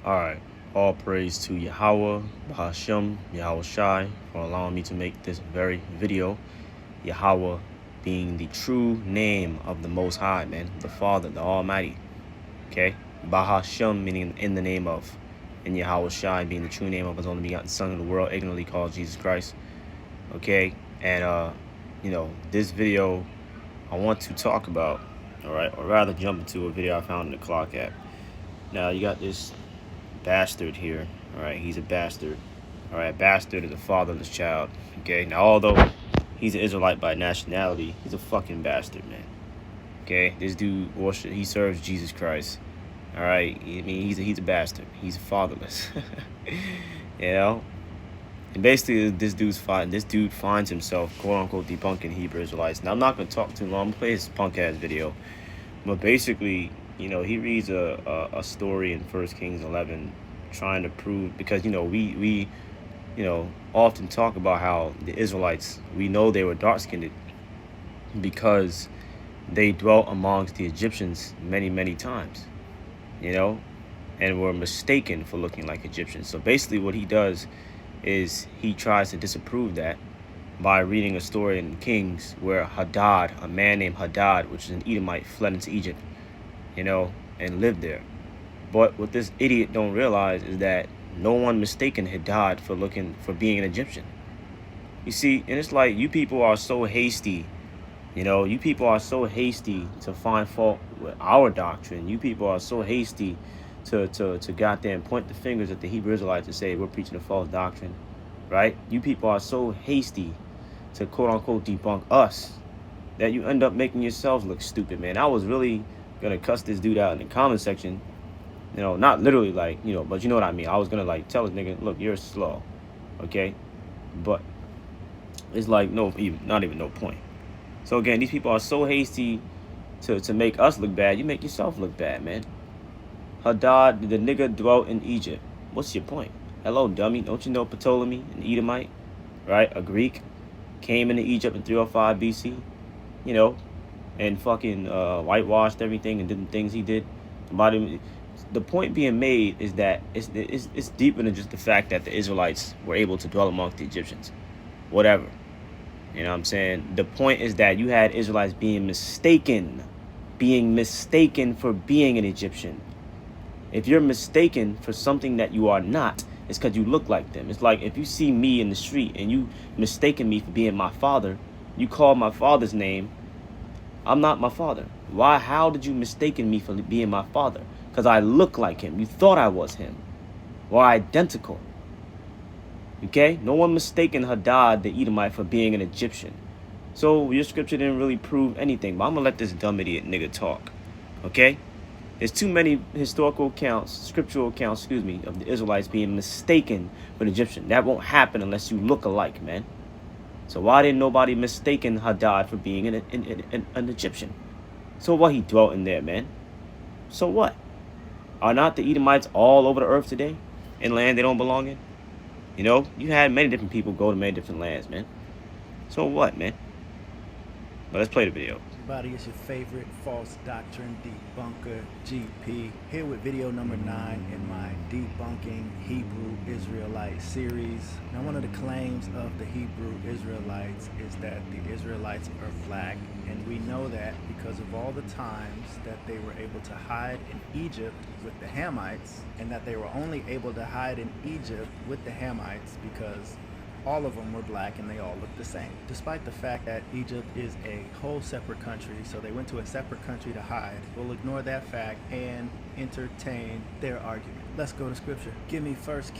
Alright, all praise to Yahweh, Bahashem, Yahweh Shai, for allowing me to make this very video. Yahweh being the true name of the Most High, man, the Father, the Almighty. Okay? Bahashem meaning in the name of. And Yahweh Shai being the true name of his only begotten Son of the world, ignorantly called Jesus Christ. Okay? And, this video I want to talk about, alright, or rather jump into a video I found in the Clock app. Now, you got this bastard here. All right, he's a bastard. All right, bastard is a fatherless child. Okay, now although he's an Israelite by nationality, he's a fucking bastard, man. Okay, this dude he serves Jesus Christ. All right, I mean he's a bastard. He's fatherless. You know, and basically this dude finds himself quote unquote debunking Hebrew Israelites. Now I'm not gonna talk too long. I'm gonna play his punk ass video, but basically, he reads a story in 1 Kings 11 trying to prove, because, we often talk about how the Israelites, we know they were dark-skinned because they dwelt amongst the Egyptians many, many times, and were mistaken for looking like Egyptians. So basically what he does is he tries to disprove that by reading a story in Kings where Hadad, a man named Hadad, which is an Edomite, fled into Egypt, and lived there. But what this idiot don't realize is that no one mistaken Hadad for being an Egyptian. You see, and it's like you people are so hasty, you people are so hasty to find fault with our doctrine. You people are so hasty to goddamn point the fingers at the Hebrew Israelites and say we're preaching a false doctrine, right? You people are so hasty to quote unquote debunk us that you end up making yourselves look stupid, man. I was really gonna cuss this dude out in the comment section, not literally like, but you know what I mean. I was gonna like tell this nigga, look, you're slow, okay? But it's like not even no point. So again, these people are so hasty to make us look bad. You make yourself look bad, man. Hadad, the nigga dwelt in Egypt. What's your point? Hello, dummy. Don't you know Ptolemy, an Edomite, right? A Greek, came into Egypt in 305 BC, and fucking whitewashed everything and did the things he did. The point being made is that it's deeper than just the fact that the Israelites were able to dwell amongst the Egyptians. Whatever. You know what I'm saying? The point is that you had Israelites being mistaken for being an Egyptian. If you're mistaken for something that you are not, it's because you look like them. It's like if you see me in the street and you mistaken me for being my father, you call my father's name, I'm not my father. Why? How did you mistaken me for being my father? Because I look like him. You thought I was him. We're identical. Okay? No one mistaken Hadad, the Edomite, for being an Egyptian. So your scripture didn't really prove anything. But I'm going to let this dumb idiot nigga talk. Okay? There's too many scriptural accounts, of the Israelites being mistaken for an Egyptian. That won't happen unless you look alike, man. So why didn't nobody mistaken Hadad for being an Egyptian? So what? He dwelt in there, man. So what? Are not the Edomites all over the earth today in land they don't belong in? You had many different people go to many different lands, man. So what, man? But let's play the video. Everybody, it's your favorite false doctrine debunker, GP, here with video number 9 in my Debunking Hebrew Israelite series. Now, one of the claims of the Hebrew Israelites is that the Israelites are black, and we know that because of all the times that they were able to hide in Egypt with the Hamites, and that they were only able to hide in Egypt with the Hamites because all of them were black and they all looked the same, despite the fact that Egypt is a whole separate country. So they went to a separate country to hide. We'll ignore that fact and entertain their argument. Let's go to scripture. Give me first.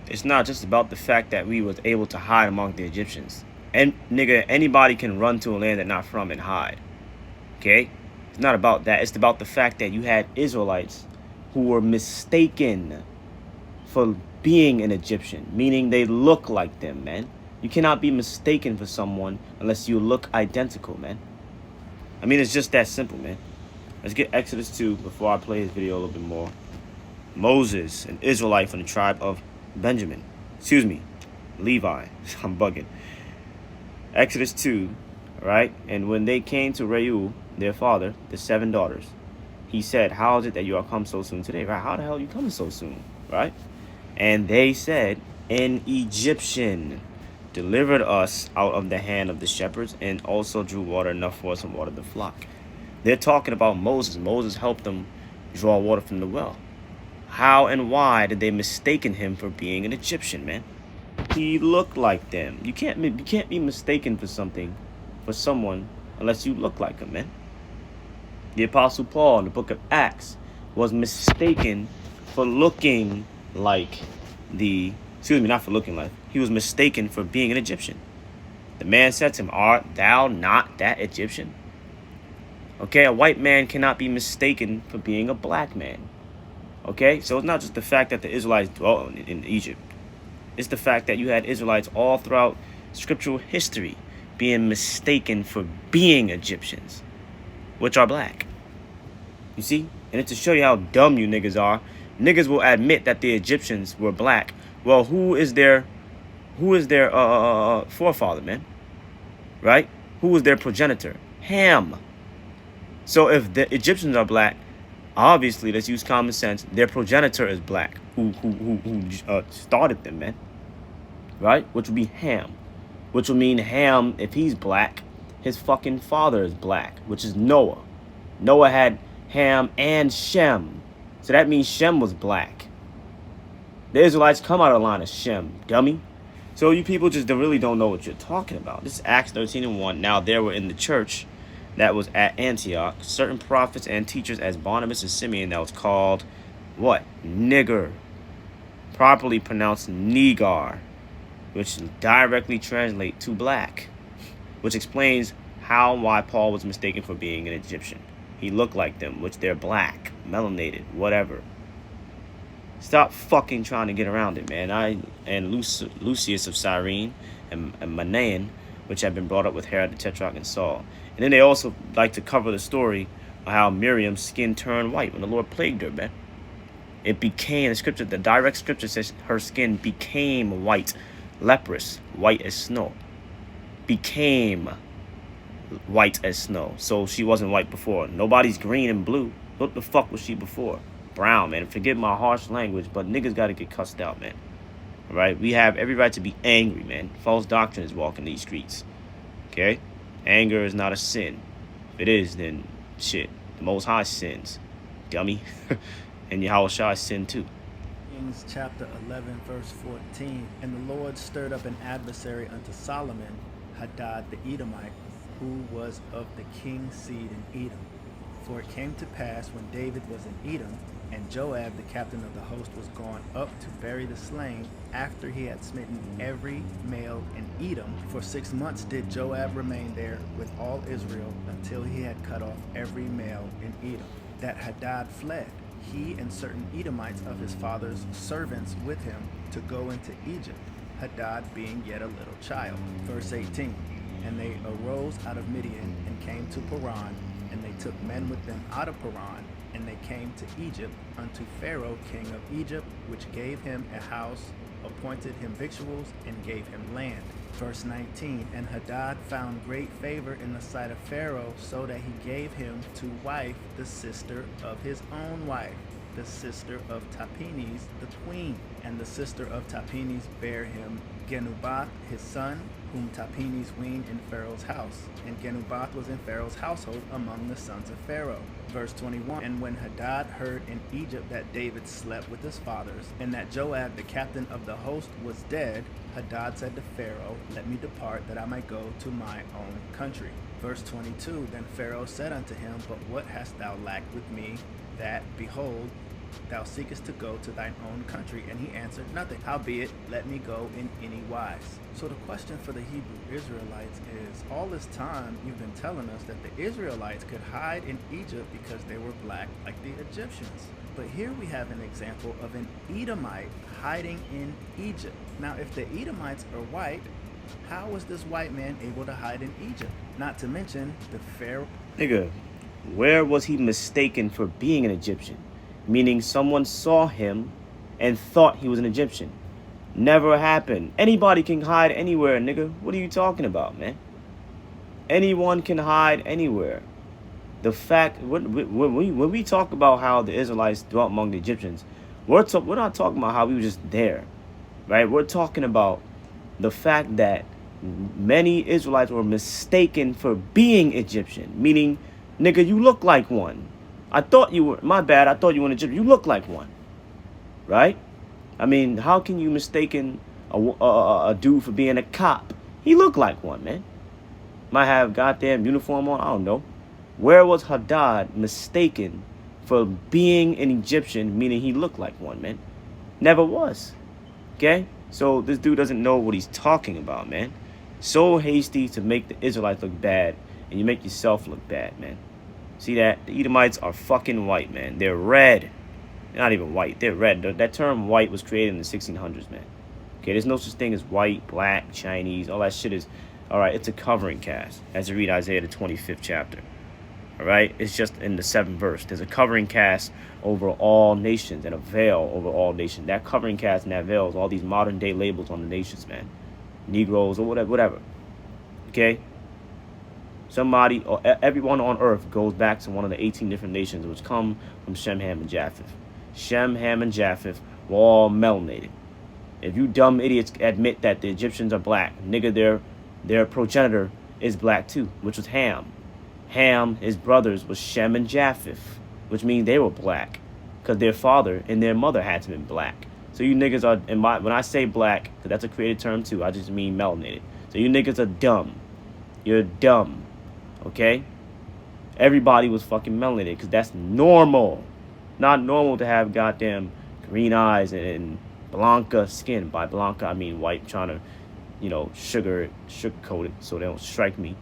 It's not just about the fact that we was able to hide among the Egyptians. And nigga, anybody can run to a land they're not from and hide. Okay? It's not about that. It's about the fact that you had Israelites who were mistaken for being an Egyptian, meaning they look like them, man. You cannot be mistaken for someone unless you look identical, man. I mean, it's just that simple, man. Let's get Exodus 2 before I play this video a little bit more. Moses, an Israelite from the tribe of Benjamin. Levi. I'm bugging. Exodus 2, right? And when they came to Reu, their father, the 7 daughters, he said, how is it that you are come so soon today? Right? How the hell are you coming so soon? Right? And they said, an Egyptian delivered us out of the hand of the shepherds and also drew water enough for us and watered the flock. They're talking about Moses. Moses helped them draw water from the well. How and why did they mistaken him for being an Egyptian, man? He looked like them. You can't be mistaken for someone unless you look like him, man. The Apostle Paul in the book of Acts was mistaken for looking like not for looking like. He was mistaken for being an Egyptian. The man said to him, art thou not that Egyptian? Okay, a white man cannot be mistaken for being a black man. Okay, so it's not just the fact that the Israelites dwelt in Egypt. It's the fact that you had Israelites all throughout scriptural history being mistaken for being Egyptians, which are black. You see? And it's to show you how dumb you niggas are. Niggas will admit that the Egyptians were black. Well, who is their forefather, man? Right? Who was their progenitor? Ham. So if the Egyptians are black, obviously, let's use common sense, their progenitor is black. Who started them, man? Right? Which would be Ham. Which would mean Ham, if he's black, his fucking father is black, which is Noah. Noah had Ham and Shem. So that means Shem was black. The Israelites come out of the line of Shem, dummy. So you people just really don't know what you're talking about. This is Acts 13:1. Now there were in the church that was at Antioch certain prophets and teachers as Barnabas and Simeon that was called what? Nigger. Properly pronounced Negar, which directly translate to black, which explains why Paul was mistaken for being an Egyptian. He looked like them, which they're black, melanated, whatever. Stop fucking trying to get around it, man. Lucius of Cyrene and Manaen, which had been brought up with Herod the Tetrarch and Saul. And then they also like to cover the story of how Miriam's skin turned white when the Lord plagued her, man. It became, the direct scripture says her skin became white, leprous, white as snow. Became white as snow. So she wasn't white before. Nobody's green and blue. What the fuck was she before? Brown, man. Forgive my harsh language, but niggas got to get cussed out, man. All right? We have every right to be angry, man. False doctrine is walking these streets. Okay? Anger is not a sin. If it is, then shit. The Most High sins. Dummy. And Yahushua sinned too. Kings chapter 11, verse 14. And the Lord stirred up an adversary unto Solomon, Hadad the Edomite, who was of the king's seed in Edom. For it came to pass when David was in Edom, and Joab, the captain of the host, was gone up to bury the slain, after he had smitten every male in Edom. For 6 months did Joab remain there with all Israel, until he had cut off every male in Edom. That Hadad fled, he and certain Edomites of his father's servants with him, to go into Egypt, Hadad being yet a little child. Verse 18. And they arose out of Midian, and came to Paran, and they took men with them out of Paran, and they came to Egypt unto Pharaoh king of Egypt, which gave him a house, appointed him victuals, and gave him land. Verse 19. And Hadad found great favor in the sight of Pharaoh, so that he gave him to wife the sister of his own wife, the sister of Tahpenes the queen. And the sister of Tahpenes bare him Genubath his son, whom Tahpenes weaned in Pharaoh's house. And Genubath was in Pharaoh's household among the sons of Pharaoh. Verse 21. And when Hadad heard in Egypt that David slept with his fathers, and that Joab the captain of the host was dead, Hadad said to Pharaoh, let me depart, that I might go to my own country. Verse 22. Then Pharaoh said unto him, but what hast thou lacked with me, that, behold, thou seekest to go to thine own country? And he answered, nothing. Howbeit, let me go in any wise. So the question for the Hebrew Israelites is, all this time you've been telling us that the Israelites could hide in Egypt because they were black like the Egyptians. But here we have an example of an Edomite hiding in Egypt. Now, if the Edomites are white, how was this white man able to hide in Egypt? Not to mention the Pharaoh. Nigga, where was he mistaken for being an Egyptian? Meaning someone saw him and thought he was an Egyptian. Never happened. Anybody can hide anywhere, nigga. What are you talking about, man? Anyone can hide anywhere. the fact when we talk about how the Israelites dwelt among the Egyptians, we're not talking about how we were just there, right? We're talking about the fact that many Israelites were mistaken for being Egyptian, meaning, nigga, you look like one. I thought you were, my bad, I thought you were an Egyptian. You look like one, right? I mean, how can you mistaken a dude for being a cop? He looked like one, man. Might have goddamn uniform on, I don't know. Where was Hadad mistaken for being an Egyptian, meaning he looked like one, man? Never was. Okay? So this dude doesn't know what he's talking about, man. So hasty to make the Israelites look bad, and you make yourself look bad, man. See that? The Edomites are fucking white, man. They're red. They're not even white. They're red. That term white was created in the 1600s, man. Okay, there's no such thing as white, black, Chinese. All that shit is, all right, it's a covering cast, as you read Isaiah, the 25th chapter. All right, it's just in the 7th verse. There's a covering cast over all nations and a veil over all nations. That covering cast and that veil is all these modern day labels on the nations, man. Negroes or whatever. Okay? Somebody or everyone on earth goes back to one of the 18 different nations which come from Shem, Ham, and Japheth. Shem, Ham, and Japheth were all melanated. If you dumb idiots admit that the Egyptians are black, nigga, their progenitor is black too, which was Ham. Ham, his brothers, was Shem and Japheth, which means they were black, because their father and their mother had to be black. So you niggas are, when I say black, because that's a created term too, I just mean melanated. So you niggas are dumb. You're dumb, okay? Everybody was fucking melanated, because that's normal. Not normal to have goddamn green eyes and Blanca skin. By Blanca, I mean white, trying to, sugarcoat it so they don't strike me.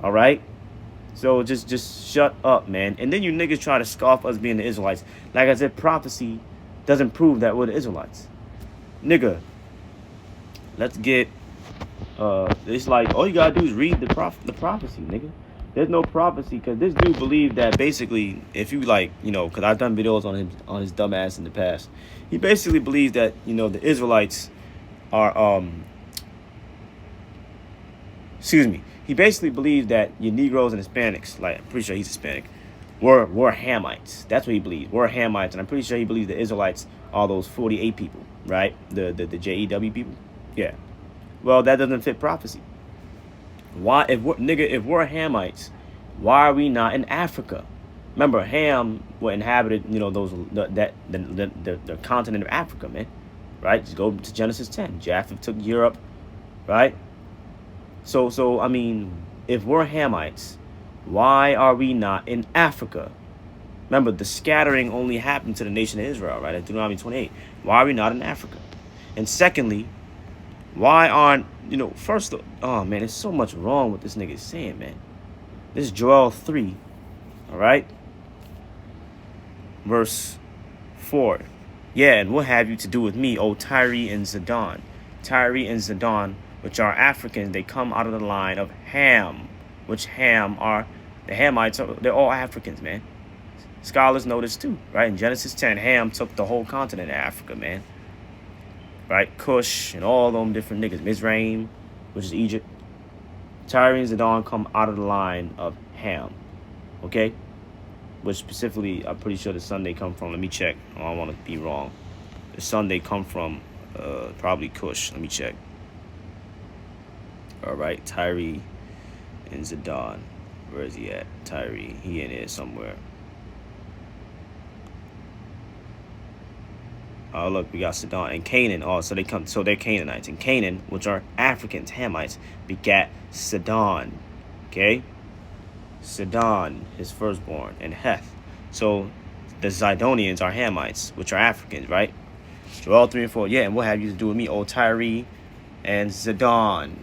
All right? So just shut up, man. And then you niggas try to scoff us being the Israelites. Like I said, prophecy doesn't prove that we're the Israelites. Nigga, let's get, it's like, all you gotta do is read the prophecy, nigga. There's no prophecy, because this dude believed that basically, if you because I've done videos on his dumb ass in the past. He basically believes that, the Israelites are, he basically believes that your Negroes and Hispanics, like, I'm pretty sure he's Hispanic, were Hamites. That's what he believes. We're Hamites. And I'm pretty sure he believes the Israelites are those 48 people, right? The JEW people. Yeah. Well, that doesn't fit prophecy. Why, if we're Hamites, why are we not in Africa? Remember, Ham were inhabited, the continent of Africa, man. Right? Just go to Genesis 10. Japheth took Europe, right? So I mean, if we're Hamites, why are we not in Africa? Remember, the scattering only happened to the nation of Israel, right? At Deuteronomy 28. Why are we not in Africa? And secondly, why aren't, first, oh man, there's so much wrong with this nigga saying, man. This is Joel 3, all right? Verse 4. Yeah, and what have you to do with me, O Tyre and Zidon? Tyre and Zidon, which are Africans, they come out of the line of Ham, which Ham are, the Hamites, they're all Africans, man. Scholars know this too, right? In Genesis 10, Ham took the whole continent of Africa, man. Right? Cush and all them different niggas. Mizraim, which is Egypt. Tyre and Zidon come out of the line of Ham, okay? Which specifically, I'm pretty sure the son they come from, let me check. I don't want to be wrong. The son they come from, probably Cush. Let me check. All right, Tyre and Zidon. Where is he at? Tyre, he in here somewhere. Oh, look, we got Sidon and Canaan. Oh, so they're Canaanites. And Canaan, which are Africans, Hamites, begat Sidon. Okay? Sidon, his firstborn, and Heth. So the Zidonians are Hamites, which are Africans, right? Joel 3 and 4. Yeah, and what have you to do with me, O Tyre and Zidon?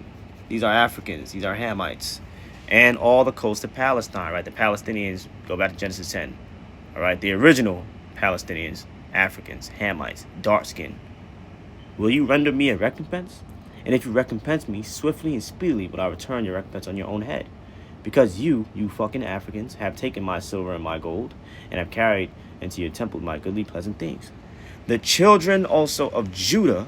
These are Africans. These are Hamites. And all the coast of Palestine, right? The Palestinians, go back to Genesis 10. All right? The original Palestinians, Africans, Hamites, dark skin. Will you render me a recompense? And if you recompense me, swiftly and speedily will I return your recompense on your own head. Because you fucking Africans, have taken my silver and my gold, and have carried into your temple my goodly pleasant things. The children also of Judah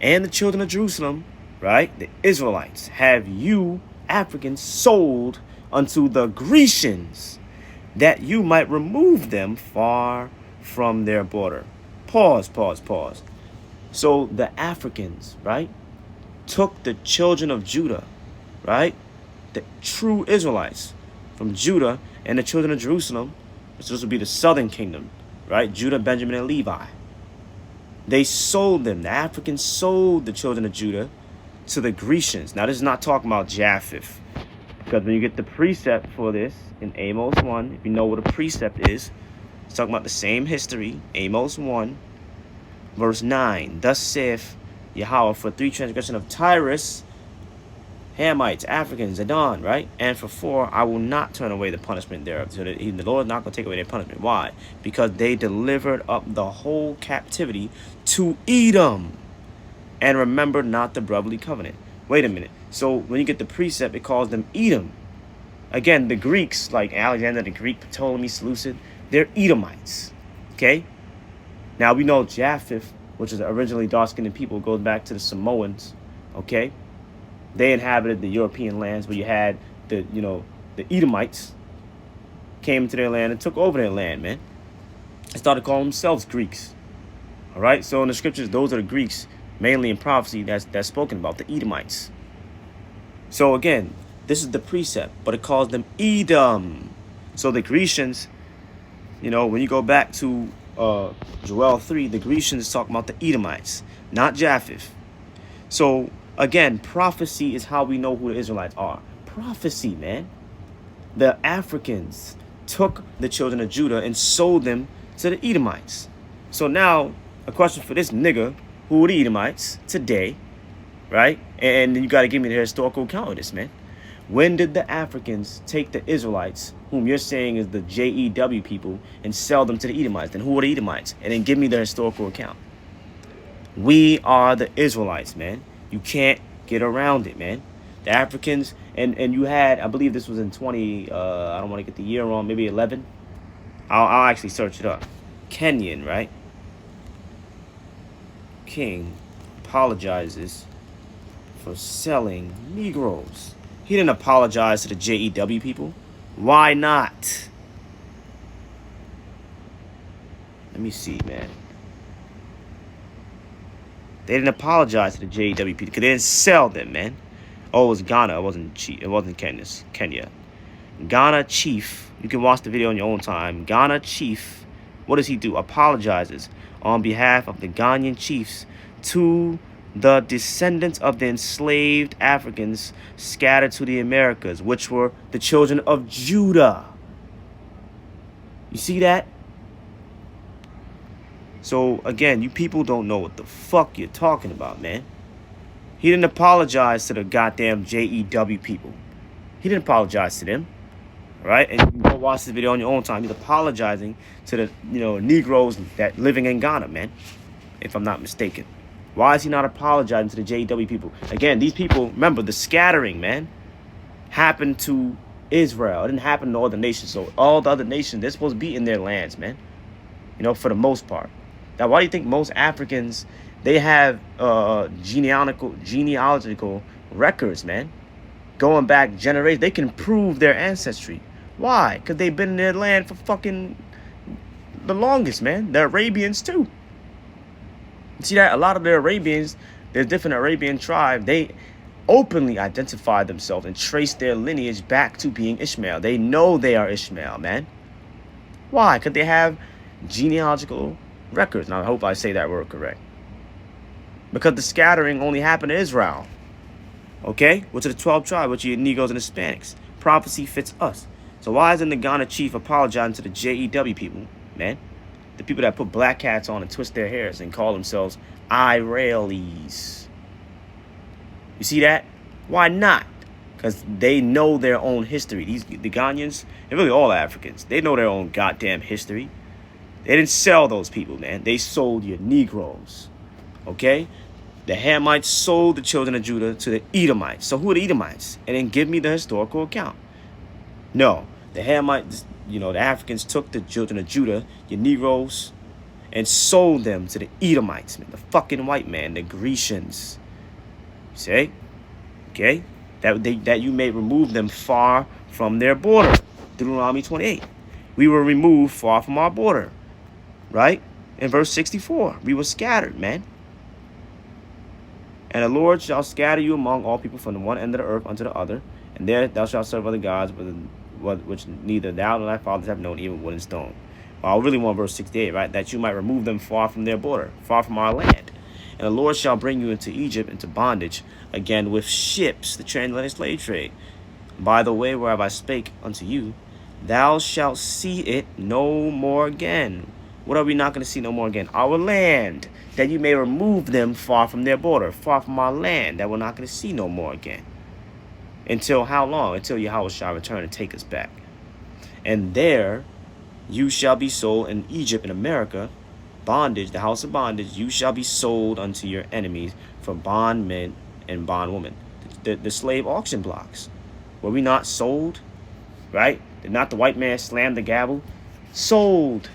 and the children of Jerusalem, right, the Israelites, have you Africans sold unto the Grecians, that you might remove them far from their border. Pause, pause, pause. So the Africans, right, took the children of Judah, right, the true Israelites from Judah and the children of Jerusalem, which this would be the southern kingdom, right, Judah, Benjamin, and Levi. They sold them. The Africans sold the children of Judah to the Grecians. Now, this is not talking about Japheth, because when you get the precept for this in Amos 1, if you know what a precept is, it's talking about the same history. Amos 1, verse 9. Thus saith Yahweh, for 3 transgression of Tyrus, Hamites, Africans, Adon, right? And for 4, I will not turn away the punishment thereof. So the Lord is not going to take away their punishment. Why? Because they delivered up the whole captivity to Edom and remembered not the brotherly covenant. Wait a minute. So when you get the precept, it calls them Edom. Again, the Greeks, like Alexander the Greek, Ptolemy, Seleucid, they're Edomites. Okay? Now we know Japheth, which is originally dark-skinned people, goes back to the Samoans. Okay? They inhabited the European lands where you had the Edomites came into their land and took over their land, man. And started calling themselves Greeks. All right? So in the scriptures, those are the Greeks, mainly in prophecy, that's spoken about, the Edomites. So again, this is the precept, but it calls them Edom. So the Grecians, when you go back to Joel 3, the Grecians talk about the Edomites, not Japheth. So again, prophecy is how we know who the Israelites are. Prophecy, man. The Africans took the children of Judah and sold them to the Edomites. So now, a question for this nigga, who are the Edomites today, right? And then you got to give me the historical account of this, man. When did the Africans take the Israelites, whom you're saying is the JEW people, and sell them to the Edomites? Then who are the Edomites? And then give me the historical account. We are the Israelites, man. You can't get around it, man. The Africans, and you had, I believe this was in 20, I don't want to get the year wrong, maybe 11. I'll actually search it up. Kenyan, right? King apologizes for selling Negroes. He didn't apologize to the JEW people. Why not? Let me see, man. They didn't apologize to the JEW people because they didn't sell them, man. Oh, it was Ghana. It wasn't Kenya. Ghana chief. You can watch the video on your own time. Ghana chief. What does he do? Apologizes on behalf of the Ghanaian chiefs to the descendants of the enslaved Africans scattered to the Americas, which were the children of Judah. You see that? So, again, you people don't know what the fuck you're talking about, man. He didn't apologize to the goddamn JEW people. He didn't apologize to them. All right? And you can go watch this video on your own time. He's apologizing to the, Negroes that living in Ghana, man, if I'm not mistaken. Why is he not apologizing to the JEW people? Again, these people, remember, the scattering, man, happened to Israel. It didn't happen to all the nations. So all the other nations, they're supposed to be in their lands, man, for the most part. Now, why do you think most Africans, they have genealogical records, man, going back generations? They can prove their ancestry. Why? Because they've been in their land for fucking the longest, man. The Arabians, too. See that? A lot of the Arabians, there's different Arabian tribes, they openly identify themselves and trace their lineage back to being Ishmael. They know they are Ishmael, man. Why? Because they have genealogical records. Now, I hope I say that word correct. Because the scattering only happened to Israel. Okay? Which are the 12 tribes, which are your Negroes and Hispanics. Prophecy fits us. So why isn't the Ghana chief apologizing to the JEW people, man? The people that put black hats on and twist their hairs and call themselves Israelis. You see that? Why not? Because they know their own history. The Ghanaians, and really all Africans, they know their own goddamn history. They didn't sell those people, man. They sold your Negroes. Okay? The Hamites sold the children of Judah to the Edomites. So who are the Edomites? And then give me the historical account. No. The Hamites, the Africans took the children of Judah, your Negroes, and sold them to the Edomites, man. The fucking white man, the Grecians. See? Okay? that you may remove them far from their border. Deuteronomy 28. We were removed far from our border, right? In verse 64, we were scattered, man. And the Lord shall scatter you among all people from the one end of the earth unto the other, and there thou shalt serve other gods, which neither thou nor thy fathers have known, even wood and stone. Well, I really want verse 68, right? That you might remove them far from their border, far from our land. And the Lord shall bring you into Egypt, into bondage, again with ships, the transatlantic slave trade. By the way whereof I spake unto you, thou shalt see it no more again. What are we not going to see no more again? Our land, that you may remove them far from their border, far from our land, that we're not going to see no more again. Until how long? Until Yahweh shall return and take us back. And there you shall be sold in Egypt, in America, bondage, the house of bondage, you shall be sold unto your enemies for bondmen and bondwomen. The slave auction blocks. Were we not sold? Right? Did not the white man slam the gavel? Sold.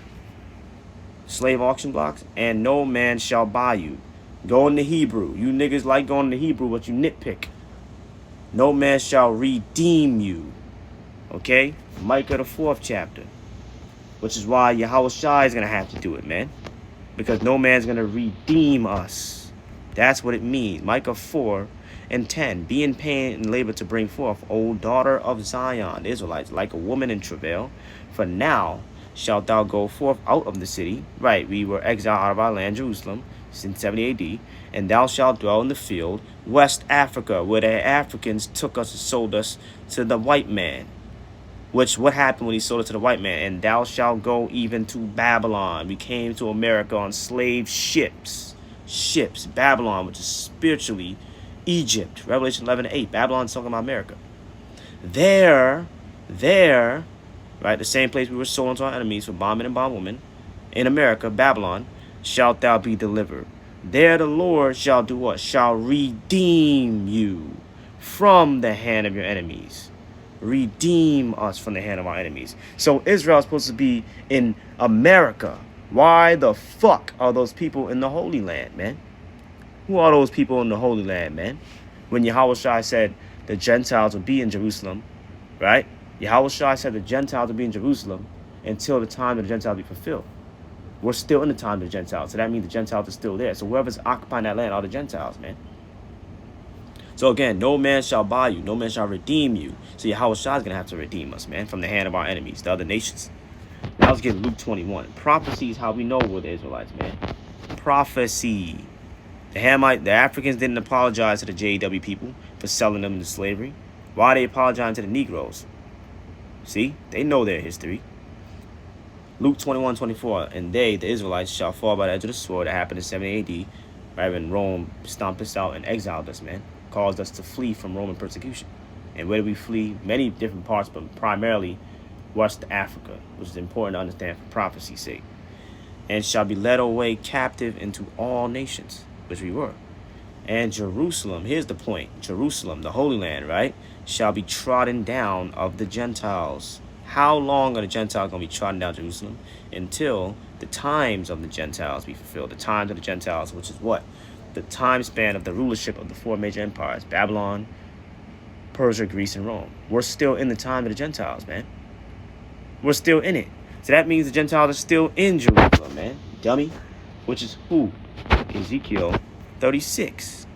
Slave auction blocks. And no man shall buy you. Go into Hebrew. You niggas like going into Hebrew, but you nitpick. No man shall redeem you. Okay? Micah the 4th chapter. Which is why Yahweh Shai is going to have to do it, man. Because no man's going to redeem us. That's what it means. Micah 4:10. Be in pain and labor to bring forth, O daughter of Zion, Israelites, like a woman in travail. For now shalt thou go forth out of the city. Right, we were exiled out of our land, Jerusalem, since 70 AD. And thou shalt dwell in the field, West Africa, where the Africans took us and sold us to the white man. Which, what happened when he sold it to the white man? And thou shalt go even to Babylon. We came to America on slave ships. Ships. Babylon, which is spiritually Egypt. Revelation 11:8. Babylon's talking about America. There, right, the same place we were sold unto our enemies for bondmen and bondwomen. In America, Babylon, shalt thou be delivered. There the Lord shall do what? Shall redeem you from the hand of your enemies. Redeem us from the hand of our enemies. So Israel is supposed to be in America. Why the fuck are those people in the Holy Land, man? Who are those people in the Holy Land, man? When Yahweh Shai said the Gentiles would be in Jerusalem, right? Yahweh Shai said the Gentiles would be in Jerusalem until the time of the Gentiles be fulfilled. We're still in the time of the Gentiles, so that means the Gentiles are still there. So whoever's occupying that land are the Gentiles, man. So again, no man shall buy you, no man shall redeem you. So Yahweh Shai is going to have to redeem us, man, from the hand of our enemies, the other nations. Now let's get Luke 21. Prophecy is how we know we're the Israelites, man. Prophecy. The Africans didn't apologize to the JW people for selling them into slavery. Why are they apologizing to the Negroes? See, they know their history. Luke 21:24. And they, the Israelites, shall fall by the edge of the sword. That happened in 70 AD, right when Rome stomped us out and exiled us, man. Caused us to flee from Roman persecution. And where did we flee? Many different parts, but primarily West Africa, which is important to understand for prophecy's sake. And shall be led away captive into all nations, which we were. And Jerusalem, here's the point. Jerusalem, the Holy Land, right, shall be trodden down of the Gentiles. How long are the Gentiles going to be trodden down Jerusalem? Until the times of the Gentiles be fulfilled. The times of the Gentiles, which is what? The time span of the rulership of the 4 major empires, Babylon, Persia, Greece, and Rome. We're still in the time of the Gentiles, man. We're still in it. So that means the Gentiles are still in Jerusalem, man. Dummy. Which is who? Ezekiel 36.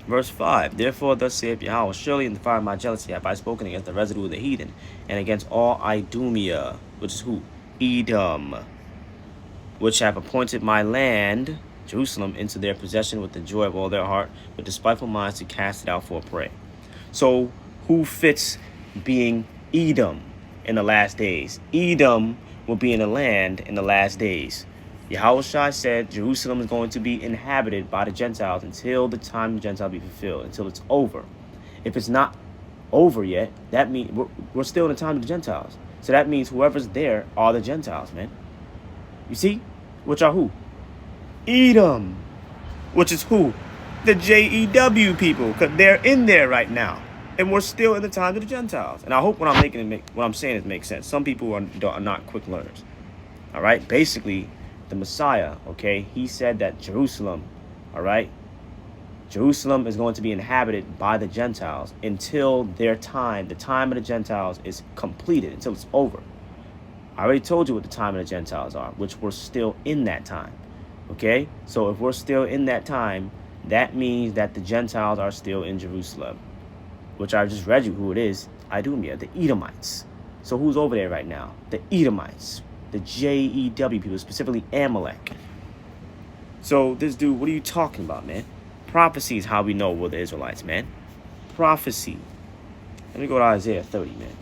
Verse 5. Therefore thus saith Yahweh, surely in the fire of my jealousy have I spoken against the residue of the heathen, and against all Idumea, which is who? Edom, which have appointed my land, Jerusalem, into their possession with the joy of all their heart, with despiteful minds to cast it out for a prey. So who fits being Edom in the last days? Edom will be in the land in the last days. Yahweh Shai said Jerusalem is going to be inhabited by the Gentiles until the time of the Gentiles be fulfilled, until it's over. If it's not over yet, that means we're still in the time of the Gentiles. So that means whoever's there are the Gentiles, man. You see? Which are who? Edom. Which is who? The JEW people, because they're in there right now. And we're still in the time of the Gentiles. And I hope what I'm saying is makes sense. Some people are not quick learners. All right? Basically, the Messiah, okay, he said that Jerusalem, all right, Jerusalem is going to be inhabited by the Gentiles until their time, the time of the Gentiles, is completed, until it's over. I already told you what the time of the Gentiles are, which we're still in that time. Okay? So if we're still in that time, that means that the Gentiles are still in Jerusalem, which I just read you who it is. Idumea, the Edomites. So who's over there right now? The Edomites, the J-E-W people, specifically Amalek. So this dude, what are you talking about, man? Prophecy is how we know we're the Israelites, man. Prophecy. Let me go to Isaiah 30, man.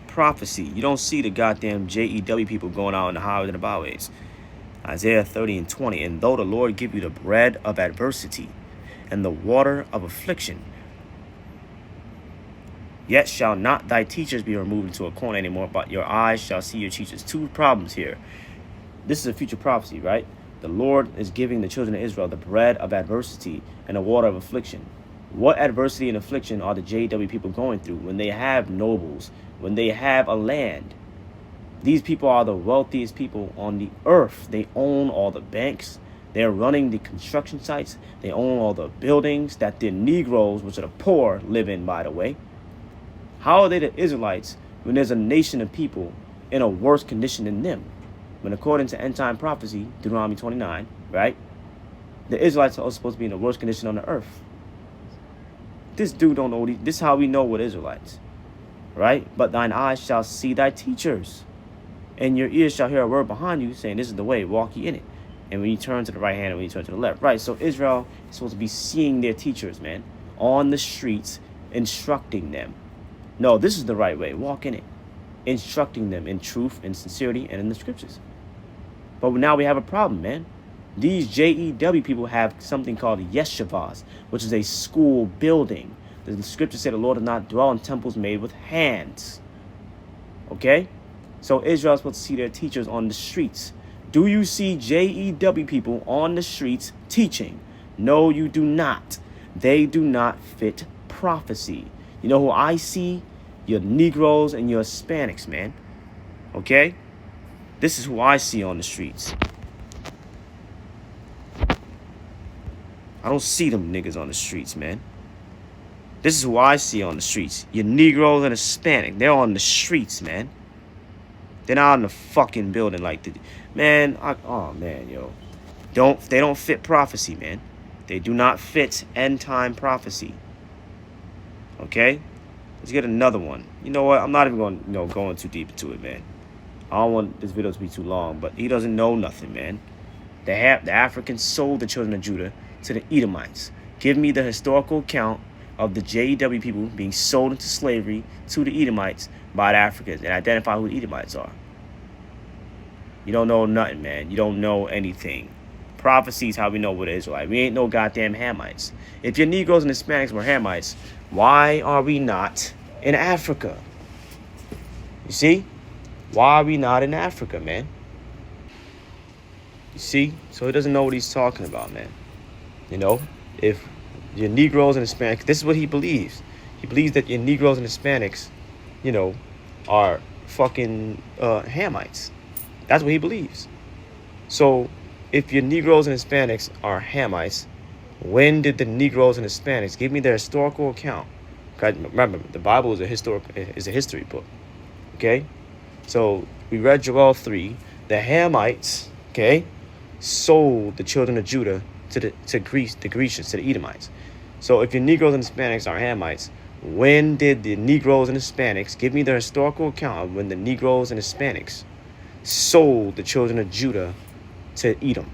Prophecy. You don't see the goddamn J-E-W people going out in the highways and the byways. Isaiah 30 and 20. And though the Lord give you the bread of adversity and the water of affliction, yet shall not thy teachers be removed into a corner anymore, but your eyes shall see your teachers. Two problems here. This is a future prophecy, right? The Lord is giving the children of Israel the bread of adversity and the water of affliction. What adversity and affliction are the JW people going through when they have nobles, when they have a land? These people are the wealthiest people on the earth. They own all the banks. They're running the construction sites. They own all the buildings that the Negroes, which are the poor, live in, by the way. How are they the Israelites when there's a nation of people in a worse condition than them? When according to end time prophecy, Deuteronomy 29, right? The Israelites are supposed to be in the worst condition on the earth. This dude don't know. This is how we know what Israelites, right? But thine eyes shall see thy teachers, and your ears shall hear a word behind you saying, this is the way, walk ye in it. And when you turn to the right hand and when you turn to the left, right? So Israel is supposed to be seeing their teachers, man, on the streets, instructing them. No, this is the right way. Walk in it. Instructing them in truth and sincerity and in the scriptures. But now we have a problem, man. These JEW people have something called yeshivahs, which is a school building. The scripture said the Lord does not dwell in temples made with hands. Okay? So Israel is supposed to see their teachers on the streets. Do you see JEW people on the streets teaching? No, you do not. They do not fit prophecy. You know who I see? Your Negroes and your Hispanics, man. Okay? This is who I see on the streets. I don't see them niggas on the streets, man. This is who I see on the streets. Your Negroes and Hispanic. They're on the streets, man. They're not in the fucking building like the... Man, oh, man, yo. They don't fit prophecy, man. They do not fit end-time prophecy. Okay? Let's get another one. You know what? I'm not even going to going too deep into it, man. I don't want this video to be too long, but he doesn't know nothing, man. The Africans sold the children of Judah to the Edomites. Give me the historical account of the JEW people being sold into slavery to the Edomites by the Africans and identify who the Edomites are. You don't know nothing, man. You don't know anything. Prophecy is how we know what it is like. We ain't no goddamn Hamites. If your Negroes and Hispanics were Hamites, why are we not in Africa? You see? Why are we not in Africa, man? You see? So he doesn't know what he's talking about, man. You know? If your Negroes and Hispanics, this is what he believes. He believes that your Negroes and Hispanics, you know, are fucking Hamites. That's what he believes. So if your Negroes and Hispanics are Hamites, when did the Negroes and Hispanics give me their historical account? Remember, the Bible is a history book. Okay? So we read Joel 3. The Hamites, okay, sold the children of Judah to Greece, the Grecians, to the Edomites. So if your Negroes and Hispanics are Hamites, when did the Negroes and Hispanics give me their historical account of when the Negroes and Hispanics sold the children of Judah to Edom?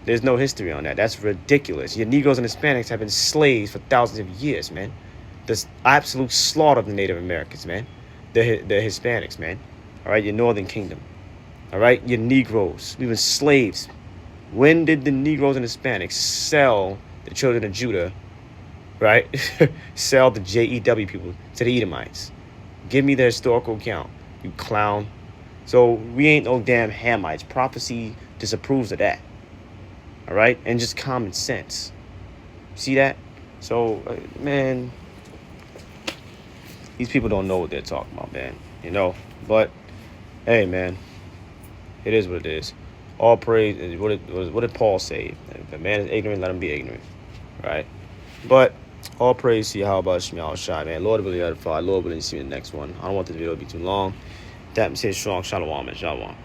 There's no history on that. That's ridiculous. Your Negroes and Hispanics have been slaves for thousands of years, man. This absolute slaughter of the Native Americans, man. The Hispanics, man. All right, your Northern Kingdom. All right, your Negroes. We've been slaves. When did the Negroes and Hispanics sell the children of Judah, right? Sell the JEW people to the Edomites? Give me the historical account, you clown. So we ain't no damn Hamites. Prophecy disapproves of that. All right? And just common sense. See that? So, man, these people don't know what they're talking about, man. You know? But, hey, man, it is what it is. All praise. What did Paul say? If a man is ignorant, let him be ignorant, right? But all praise to Yahweh Shemiah Shai, man. Lord will be edified. Lord willing, see you in the next one. I don't want this video to be too long. That says strong shalom and shalom.